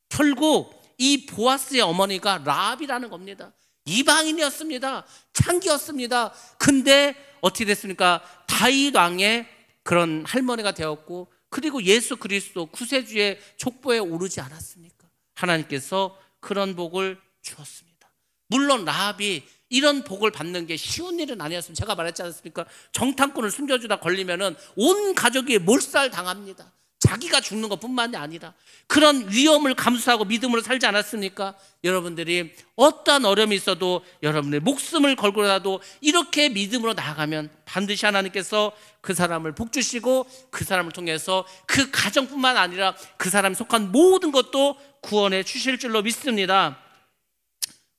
결국 이 보아스의 어머니가 라합이라는 겁니다. 이방인이었습니다. 창기였습니다. 근데 어떻게 됐습니까? 다윗 왕의 그런 할머니가 되었고 그리고 예수 그리스도 구세주의 족보에 오르지 않았습니까? 하나님께서 그런 복을 주었습니다. 물론 라합이 이런 복을 받는 게 쉬운 일은 아니었습니다. 제가 말했지 않습니까? 정탐꾼을 숨겨주다 걸리면은 온 가족이 몰살 당합니다. 자기가 죽는 것뿐만이 아니라 그런 위험을 감수하고 믿음으로 살지 않았습니까? 여러분들이 어떠한 어려움이 있어도 여러분의 목숨을 걸고라도 이렇게 믿음으로 나아가면 반드시 하나님께서 그 사람을 복주시고 그 사람을 통해서 그 가정뿐만 아니라 그 사람이 속한 모든 것도 구원해 주실 줄로 믿습니다.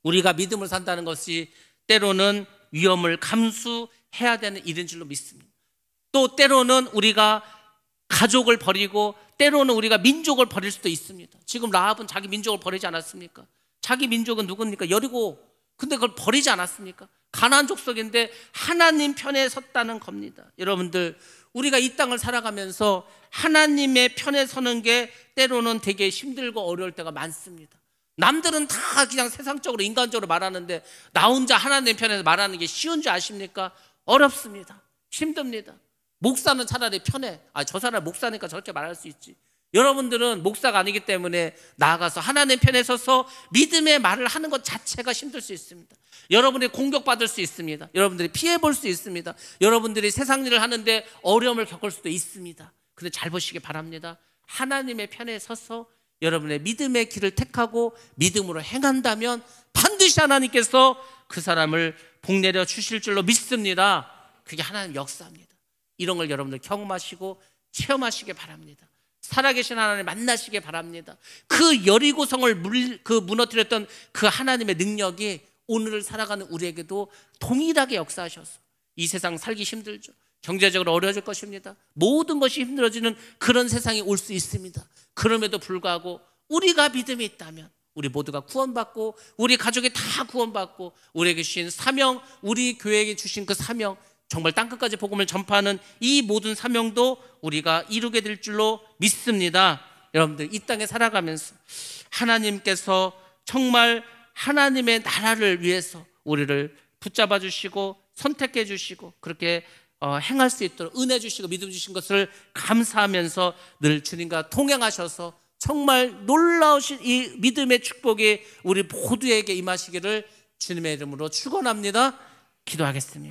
우리가 믿음을 산다는 것이 때로는 위험을 감수해야 되는 일인 줄로 믿습니다. 또 때로는 우리가 가족을 버리고 때로는 우리가 민족을 버릴 수도 있습니다. 지금 라합은 자기 민족을 버리지 않았습니까? 자기 민족은 누굽니까? 여리고. 근데 그걸 버리지 않았습니까? 가나안 족속인데 하나님 편에 섰다는 겁니다. 여러분들, 우리가 이 땅을 살아가면서 하나님의 편에 서는 게 때로는 되게 힘들고 어려울 때가 많습니다. 남들은 다 그냥 세상적으로 인간적으로 말하는데 나 혼자 하나님 편에서 말하는 게 쉬운 줄 아십니까? 어렵습니다. 힘듭니다. 목사는 차라리 편해. 저 사람 목사니까 저렇게 말할 수 있지. 여러분들은 목사가 아니기 때문에 나아가서 하나님 편에 서서 믿음의 말을 하는 것 자체가 힘들 수 있습니다. 여러분들이 공격받을 수 있습니다. 여러분들이 피해볼 수 있습니다. 여러분들이 세상 일을 하는데 어려움을 겪을 수도 있습니다. 근데 잘 보시기 바랍니다. 하나님의 편에 서서 여러분의 믿음의 길을 택하고 믿음으로 행한다면 반드시 하나님께서 그 사람을 복내려 주실 줄로 믿습니다. 그게 하나님 역사입니다. 이런 걸 여러분들 경험하시고 체험하시기 바랍니다. 살아계신 하나님 만나시기 바랍니다. 그 여리고성을 무너뜨렸던 그 하나님의 능력이 오늘을 살아가는 우리에게도 동일하게 역사하셔서 이 세상 살기 힘들죠. 경제적으로 어려워질 것입니다. 모든 것이 힘들어지는 그런 세상이 올 수 있습니다. 그럼에도 불구하고 우리가 믿음이 있다면 우리 모두가 구원받고 우리 가족이 다 구원받고 우리에게 주신 사명, 우리 교회에게 주신 그 사명, 정말 땅끝까지 복음을 전파하는 이 모든 사명도 우리가 이루게 될 줄로 믿습니다. 여러분들, 이 땅에 살아가면서 하나님께서 정말 하나님의 나라를 위해서 우리를 붙잡아 주시고 선택해 주시고 그렇게 행할 수 있도록 은혜 주시고 믿음 주신 것을 감사하면서 늘 주님과 동행하셔서 정말 놀라우신 이 믿음의 축복이 우리 모두에게 임하시기를 주님의 이름으로 축원합니다. 기도하겠습니다.